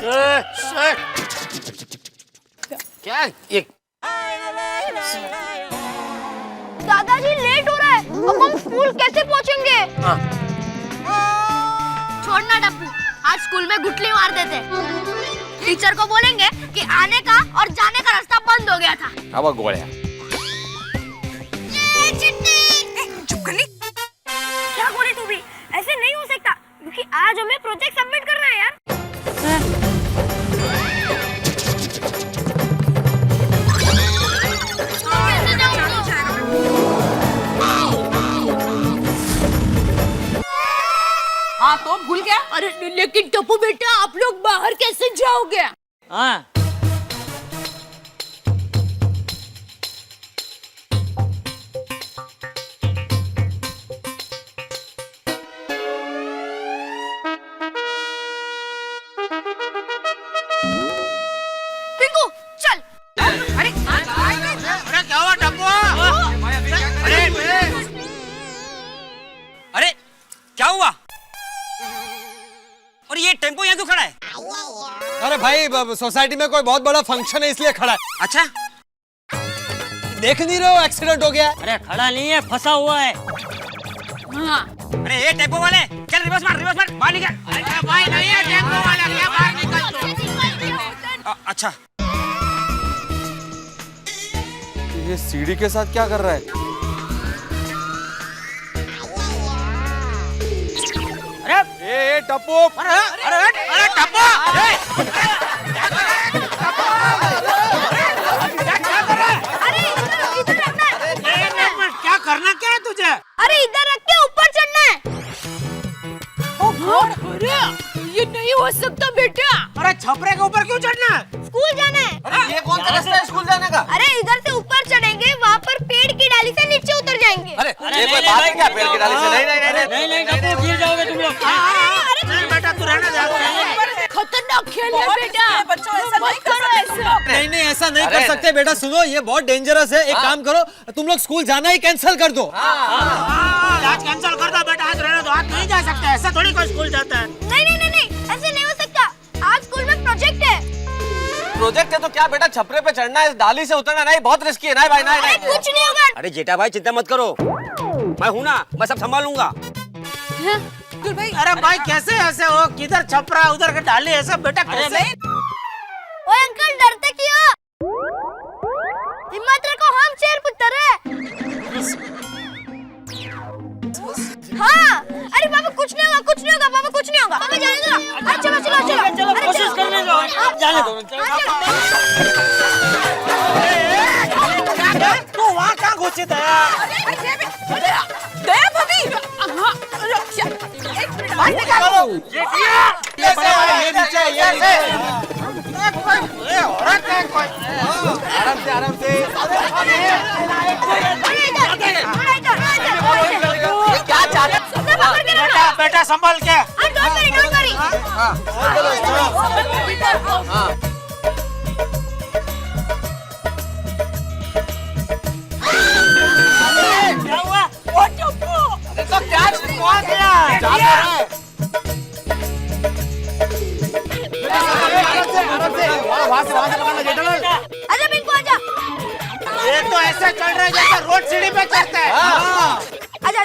क्या ये? दादाजी लेट हो रहा है, अब हम स्कूल कैसे पहुंचेंगे? छोड़ना टप्पू, आज स्कूल में गुटली मार देते। टीचर को बोलेंगे कि आने का और जाने का रास्ता बंद हो गया था। अब गोलियां। चुप कर ली। क्या गोली तू भी? ऐसे नहीं हो सकता क्योंकि आज हमें प्रोजेक्ट सबमिट करना है यार। हाँ तो भूल गया? अरे लेकिन टप्पू बेटा आप लोग बाहर कैसे जाओगे? हाँ पिंकू चल। अरे क्या हुआ टप्पू? अरे क्या हुआ? और ये टेम्पो यहाँ क्यों खड़ा है? अरे भाई सोसाइटी में कोई बहुत बड़ा फंक्शन है इसलिए खड़ा है। अच्छा देख नहीं रहे हो एक्सीडेंट हो गया? अरे खड़ा नहीं है, फंसा हुआ है। हाँ अरे ये टेम्पो वाले चल रिवर्स मार बाहर निकल। अरे भाई नहीं है टेम्पो वाला, क्या बाहर निकल तो। अच्छा ये सीढ़ी के साथ क्या कर रहा है? अरे ए टप्पू, अरे टप्पू क्या करना क्या है तुझे? अरे इधर रख के ऊपर चढ़ना है। अरे ये नहीं हो सकता बेटा। अरे छपरे के ऊपर क्यों चढ़ना है? स्कूल जाना है। अरे ये कौन सा रास्ता है स्कूल जाने का? अरे इधर से ऊपर चढ़ेंगे, वहाँ पर पेड़ की डाली से नीचे उतर जाएंगे। अरे ये कोई बात है क्या? पेड़ की डाली से? नहीं टप्पू गिर जाओगे तुम लोग। नहीं बेटा तू रहना जा। खतरनाक खेल है बेटा। बच्चों ऐसा नहीं करो ऐसा। नहीं ऐसा नहीं कर सकते बेटा। सुनो ये बहुत डेंजरस है। एक काम करो, तुम लोग स्कूल जाना ही कैंसिल कर दो। आज कैंसिल कर दो बेटा, आज रहने दो। आज नहीं जा सकते, ऐसा थोड़ी कोई स्कूल जाता है। नहीं ऐसे नहीं हो सकता। आज स्कूल में प्रोजेक्ट है। प्रोजेक्ट है तो क्या बेटा छपरे पे चढ़ना है, डाली से उतरना नहीं, बहुत रिस्की है। नहीं भाई नहीं। कुछ नहीं होगा। अरे जेठा भाई चिंता मत करो, मैं हूँ ना, मैं सब संभालूंगा। अरे भाई कैसे ऐसे हो? किधर छपरा उधर के डाली ऐसा बेटा कैसे? ओए अंकल डरते क्यों? हिम्मत रखो, हम शेर पुत्र है। हाँ अरे पापा कुछ नहीं होगा पापा, कुछ नहीं होगा पापा, जाने दो। चलो कोशिश करने दो, जाने दो। तू वहाँ कहाँ घुसी था? दया भाभी। हाँ एक मिनट बाहर निकालो। ये नीचे ये आराम से क्या चाहते? बेटा संभाल के। Don't worry. क्या हुआ? वो टप्पू तो क्या हुआ गया? आजा पिंकू आजा। ये तो ऐसे चढ़ रहे जैसे रोड सीढ़ी पे चढ़ते हैं। आजा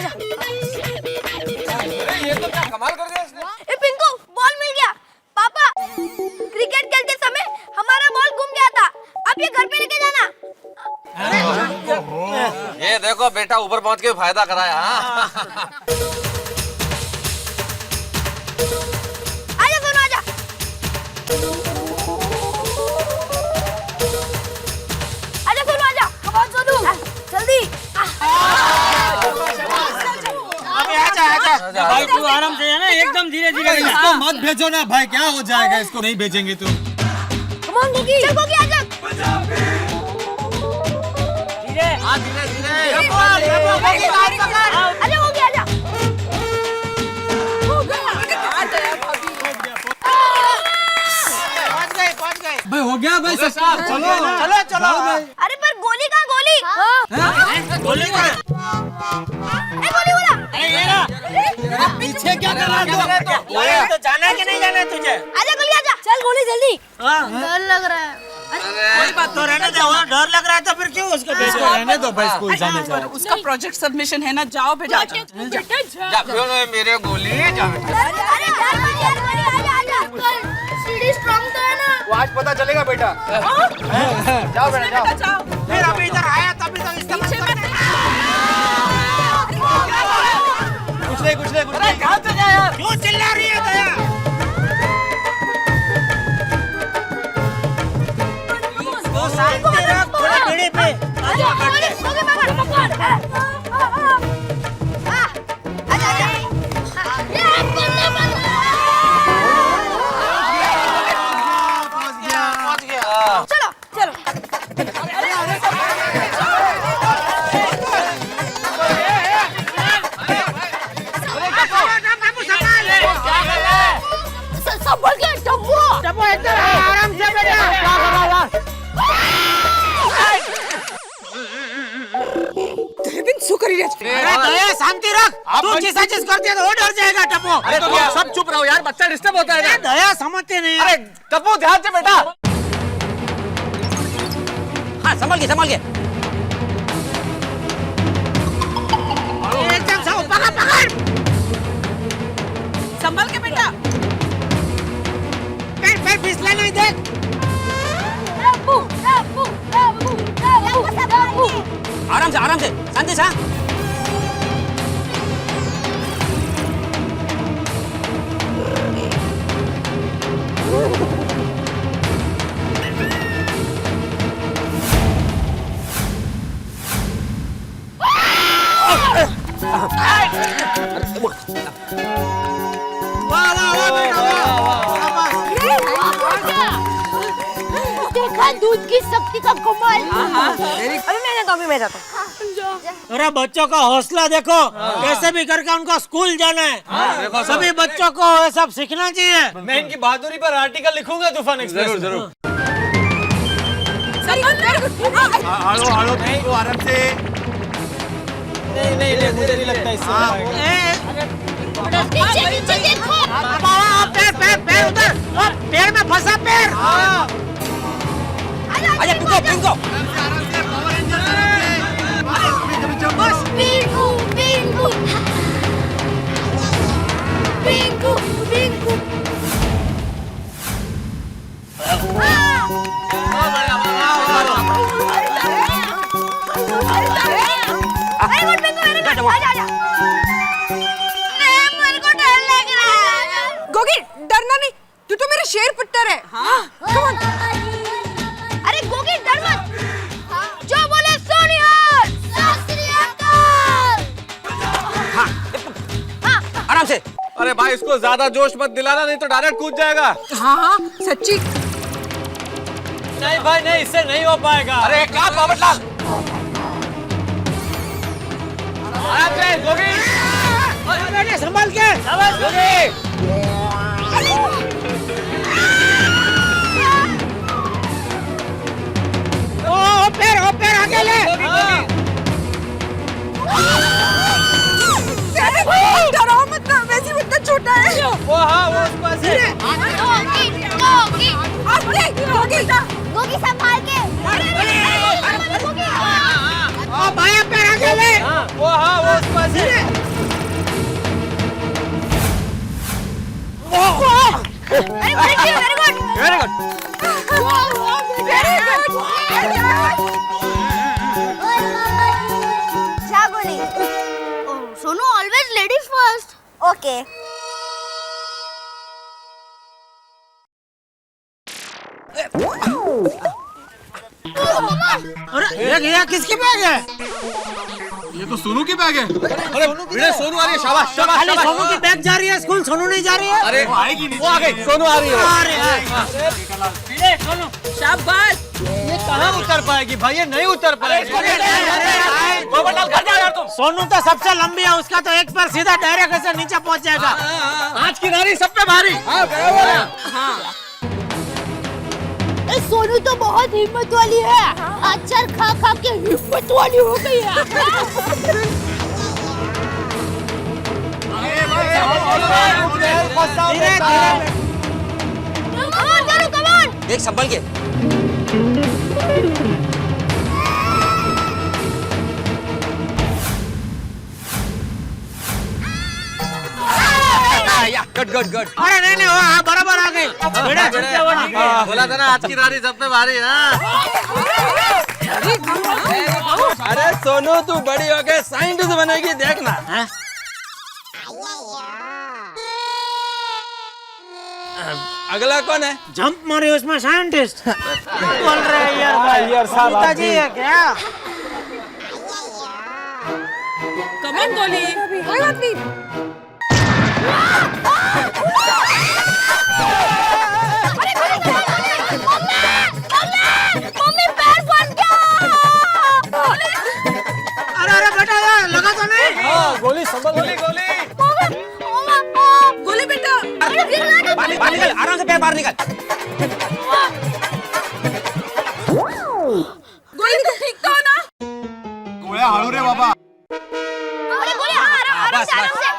ये तो क्या कमाल कर दिया इसने। ए पिंकू बॉल मिल गया। पापा क्रिकेट खेलते समय हमारा बॉल गुम गया था, अब ये घर पे लेके जाना। ये देखो बेटा ऊपर पहुंच के फायदा कराया। आजा सोनू आजा। आजा सोनू आजा। कमाल सोनू जल्दी। अबे आजा। भाई तू आराम से जाना, एकदम धीरे धीरे। इसको मत भेजो ना भाई, क्या हो जाएगा इसको नहीं भेजेंगे तो। Come on Gogi. चल गोगी आजा। धीरे आजा गोगी आजा। पहुंच गए। भाई हो गया भाई सब। चलो अरे पर गोली कहाँ? गोली गोली मार। ए गोली वाला। पीछे क्या कर रहा है? तो जाना है कि नहीं जाना है तुझे? आजा गोली आजा। चल गोली जल्दी। डर लग रहा है। कोई बात तो रहने दो। डर लग रहा है तो फिर क्यों उसको भेज इसको रहने दो भाई, स्कूल जाने पर उसका प्रोजेक्ट सबमिशन है ना, जाओ बेटा। जा क्यों नहीं मेरे गोली जा बेटा। अरे यार गोली आजा आजा। सीढ़ी स्ट्रांग तो है ना? वो आज पता चलेगा बेटा। जाओ बेटा जाओ। फिर अभी इधर आया तभी तो इस्तेमाल करते हैं। कुछ नहीं। कहाँ से गया यार? क्यों चिल्ला रही है दया? तो शांति रख, थोड़ा बीड़ी पे। आजा बैठ के। संभल के टप्पू इधर आराम से बेटा। क्या कर रहा है? अरे दया शांति रख। तू जैसा चीज करती है तो वो डर जाएगा टप्पू। अरे तुम सब चुप रहो यार, बच्चा डिस्टर्ब होता है ना। दया समझते नहीं। अरे टप्पू ध्यान से बेटा। हाँ संभल के एकदम से पकड़ संभल के बेटा। पैर फिसला नहीं देख। आराम से शांति से। देखा दूध की शक्ति का कमाल। अभी मैं जाता हूँ। अरे बच्चों का हौसला देखो, कैसे भी करके उनको स्कूल जाना है। सभी बच्चों को ये सब सीखना चाहिए। मैं इनकी बहादुरी पर आर्टिकल लिखूंगा तूफान एक्सप्रेस में। जरूर। हालो नहीं, आराम से। नहीं मुझे नहीं लगता इससे। नीचे देखो। पैर उधर, पैर में फंसा पैर। अरे पिंको। बिंगू। गोगी डरना नहीं, तू तो मेरा शेर पुत्र है। अरे गोगी डर मत। जो बोले सोनिहार। आराम से। अरे भाई इसको ज्यादा जोश मत दिलाना, नहीं तो डायरेक्ट कूद जाएगा। हाँ सच्ची। नहीं भाई नहीं, इससे नहीं हो पाएगा। अरे क्या बाबतलाल। संभाल के। ओ पैर आगे ले। डराओ मत ना, वैसे भी इतना छोटा है। वो उस पास है। गोगी संभाल के। बाया पैर आगे ले। वो उस पास है। Very good. क्या बोली? Sonu always ladies first. Okay. अरे ये किसकी बैग है? ये तो सोनू की बैग है। अरे सोनू आ रही है। शाबाश खाली सोनू की बैग जा रही है, स्कूल सोनू नहीं जा रही है। अरे आएगी नहीं। वो आ गई, सोनू आ रही है। अरे सोनू शाबाश। ये कहाँ उतर पाएगी भाई? ये नहीं उतर पाएगी। सोनू तो सबसे लंबी है, उसका तो एक पैर सीधा डायरेक्ट ऐसे नीचे पहुंच जाएगा। आज की नारी सब पे भारी। सोनू तो बहुत हिम्मत वाली है। अचार खा के हिम्मत वाली हो गई है। देख संभल के। Good good good. अरे नहीं नहीं, हाँ बराबर आ गई। बोला था ना आज की रानी सब पे भारी। अरे सोनू तू बड़ी हो गई साइंटिस्ट बनेगी देखना। अगला कौन है? जंप मारे उसमें साइंटिस्ट बोल रहे हैं यार भाई। यार साहब, कविता आप जी भी- है क्या? कमन गोली। कोई बात नहीं। मम्मी पैर फट गया। अरे बेटा यार लगा तो नहीं? हाँ, गोली संभल गोली गोली। गोली बेटा। बाहर निकल, आराम से पैर बाहर निकल। गोली तुम ठीक तो हो ना? गोळ्या हळू रे बाबा। अरे गोली आराम से।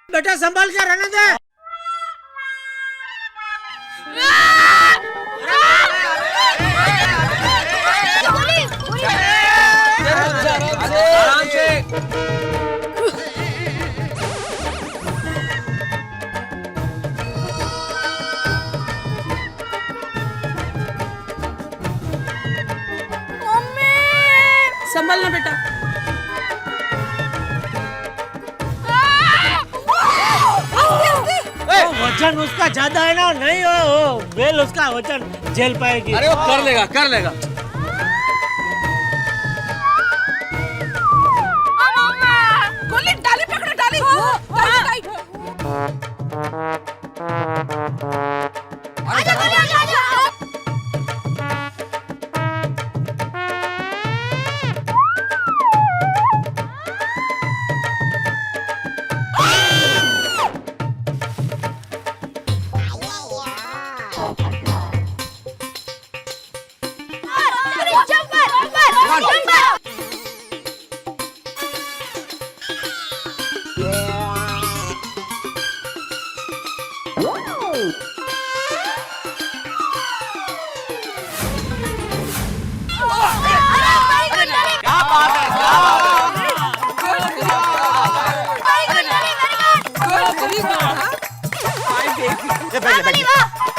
बेटा संभाल के रहने दे। आराम से। संभलना बेटा। वजन उसका ज्यादा है ना, नहीं हो बेल उसका वजन झेल पाएगी। अरे वो कर लेगा कर लेगा। गोली डाली पकड़ो, डाली। टाइट। आजा गोली आजा।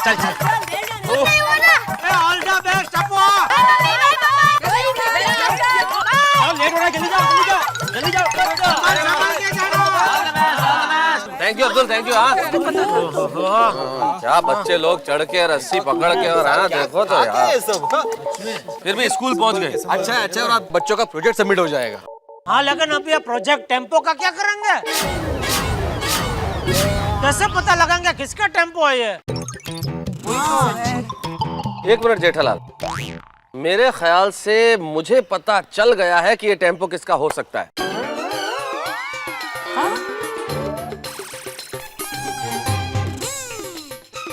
चल चल। ऑल द बेस्ट अपो। लेट हो रहा है, जल्दी जाओ जल्दी जाओ जल्दी जाओ। संभाल के जाना। Thank you Abdul thank you. हाँ क्या बच्चे लोग चढ़ के रस्सी पकड़ के और हाँ देखो तो यार फिर भी स्कूल पहुंच गए। अच्छा अच्छा, और आप बच्चों का प्रोजेक्ट सबमिट हो जाएगा। हाँ लेकिन अब ये प्रोजेक्ट टेम्पो का क्या करेंगे? कैसे पता लगाएंगे किसका टेम्पो है ये? एक मिनट जेठालाल, मेरे ख्याल से मुझे पता चल गया है कि ये टेम्पो किसका हो सकता है।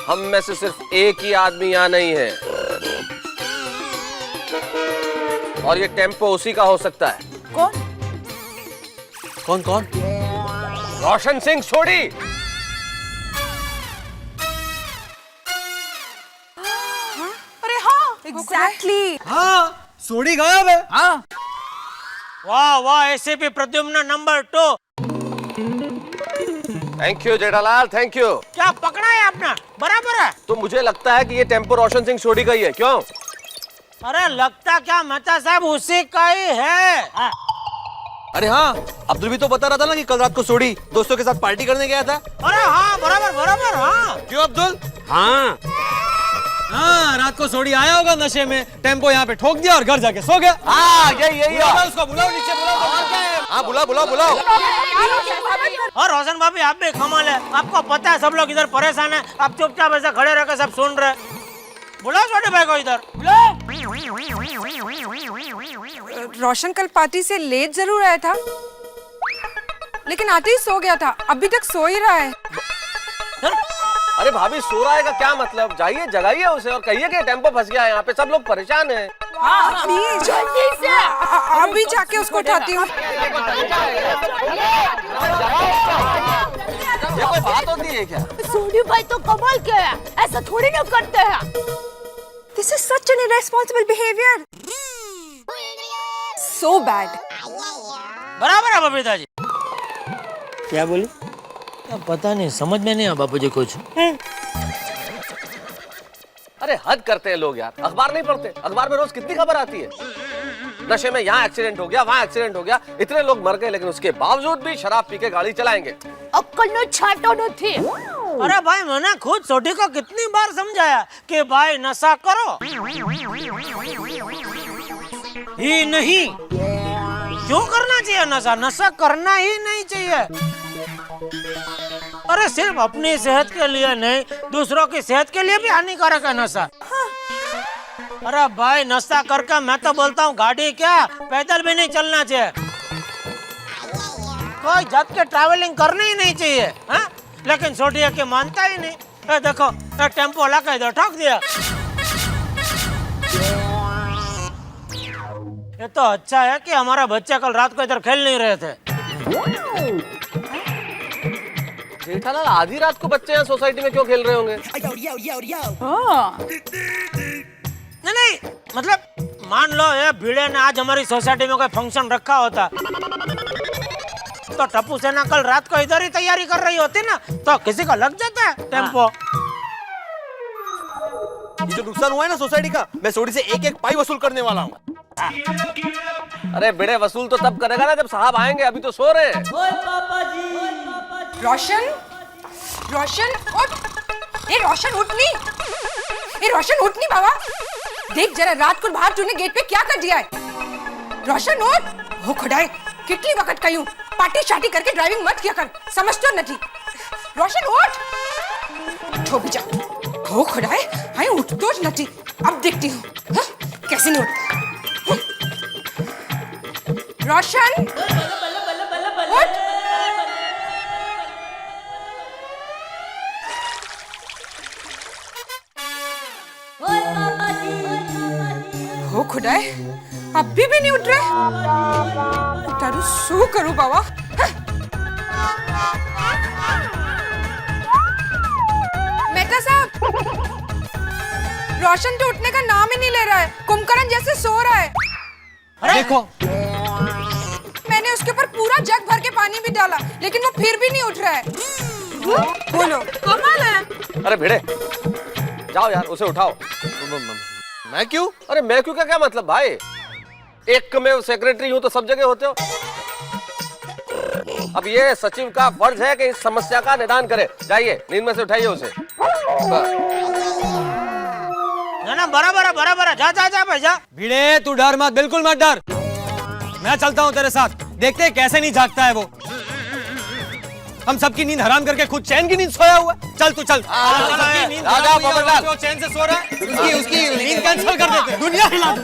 हम में से सिर्फ एक ही आदमी यहाँ नहीं है और ये टेम्पो उसी का हो सकता है। कौन कौन? रोशन सिंह सोढ़ी। अरे हाँ, एग्जैक्टली। हाँ, सोढ़ी गायब है। हाँ वाह वाह, ACP Pradyumn number 2। Thank you Jethalal thank you. क्या पकड़ा है आपने? बराबर है। तो मुझे लगता है कि ये टेम्पो रोशन सिंह सोढ़ी का ही है। क्यों? अरे लगता क्या मेहता साहब उसी का ही है। अरे हाँ, अब्दुल भी तो बता रहा था ना कि कल रात को सोढ़ी दोस्तों के साथ पार्टी करने गया था। अरे हाँ बराबर बराबर। हाँ क्यों अब्दुल? हाँ हाँ, रात को सोढ़ी आया होगा नशे में, टेम्पो यहाँ पे ठोक दिया और घर जाके सो गया। हाँ यही बुलाओ उसको, बुलाओ नीचे बुलाओ। हाँ बुलाओ बुलाओ बुलाओ। और रोशन भाभी आप भी कमाल है, आपको पता है सब लोग इधर परेशान है, आप चुपचाप ऐसे खड़े रहकर सब सुन रहे। बुलाओ छोटे भाई को इधर, बुलाओ। रोशन कल पार्टी से लेट जरूर आया था, लेकिन आते ही सो गया था। अभी तक सो ही रहा है। अरे भाभी सो रहा है का क्या मतलब? जाइए जगाइए उसे और कहिए कि टेम्पो फंस गया है यहाँ पे, सब लोग परेशान हैं। प्लीज जल्दी से अभी जाके उसको उठाती हूँ। ये कोई बात होती है क्या? सोनी भाई तो कमाल के है, ऐसा थोड़ी ना करते हैं। This is such an irresponsible behavior. So bad. बराबर है बबीता जी। क्या बोली? पता नहीं, समझ में नहीं आया बापूजी कुछ। अरे हद करते हैं लोग यार, अखबार नहीं पढ़ते? अखबार में रोज कितनी खबर आती है। नशे में यहाँ एक्सीडेंट हो गया, वहाँ एक्सीडेंट हो गया, इतने लोग मर गए, लेकिन उसके बावजूद भी शराब पी के गाड़ी चलाएंगे। अक्कल नो छाटो नो थी। अरे भाई मैंने खुद छोटी को कितनी बार समझाया कि भाई नशा करो ही नहीं। क्यों करना चाहिए नशा? नशा करना ही नहीं चाहिए। अरे सिर्फ अपनी सेहत के लिए नहीं, दूसरों की सेहत के लिए भी हानिकारक है नशा। अरे भाई नशा करके मैं तो बोलता हूँ गाड़ी क्या पैदल भी नहीं चलना चाहिए, कोई जब के ट्रैवलिंग करनी ही नहीं चाहिए। हाँ? लेकिन छोटी के मानता ही नहीं। देखो टेम्पो ला के इधर ठोक दिया। ये तो अच्छा है कि हमारा बच्चा कल रात को इधर खेल नहीं रहे थे। जेठालाल, आधी रात को बच्चे यहाँ सोसाइटी में क्यों खेल रहे होंगे? नहीं, मतलब मान लो ये भिड़े ने आज हमारी सोसाइटी में कोई फंक्शन रखा होता तो टप्पू सेना कल रात को इधर ही तैयारी कर रही होती ना, तो किसी का लग जाता है टेम्पो। ये जो नुकसान हुआ है ना सोसाइटी का, मैं सोडी से एक एक पाई वसूल करने वाला हूँ। अरे बेड़े वसूल तो तब करेगा ना जब साहब आएंगे, अभी तो सो रहे हैं। रोशन, रोशन उठ। ये रोशन उठ नहीं, ये रोशन उठ नहीं बाबा। देख जरा रात को बाहर तूने गेट पे क्या कर दिया है। रोशन उठ। हो खुदाई, कितनी वक्त कही हूँ पार्टी शाटी करके ड्राइविंग मत किया कर, समझ तो नहीं। रोशन उठ। उठो भी जा। हो खुदाई, हाय उठ तो नहीं। अब देखती हूँ कैसे नहीं उठ। रोशन उठ। हो खुदाई, अभी भी नहीं उठ रहे। तारू सो करूं बाबा। मेहता साहब, रोशन तो उठने का नाम ही नहीं ले रहा है, कुंभकर्ण जैसे सो रहा है। देखो, मैंने उसके ऊपर पूरा जग भर के पानी भी डाला, लेकिन वो फिर भी नहीं उठ रहा है। बोलो कमाल है। अरे भिड़े, जाओ यार उसे उठाओ। मैं क्यों? अरे मैं क्यों का क्या मतलब भाई? एक में सेक्रेटरी हूं तो सब जगह होते हो। अब ये सचिव का फर्ज है कि इस समस्या का निदान करे। जाइए नींद में से उठाइए उसे। ना बराबर है, बराबर है। जा जा जा भाई जा। भिड़े तू डर मत, बिल्कुल मत डर। मैं चलता हूँ तेरे साथ, देखते हैं कैसे नहीं जागता है वो। हम सबकी नींद हराम करके खुद चैन की नींद सोया हुआ। चल तू चल। राजा पकड़ चैन से सो रहा है, उसकी नींद कैंसिल कर देते हैं। दुनिया हिला दूं।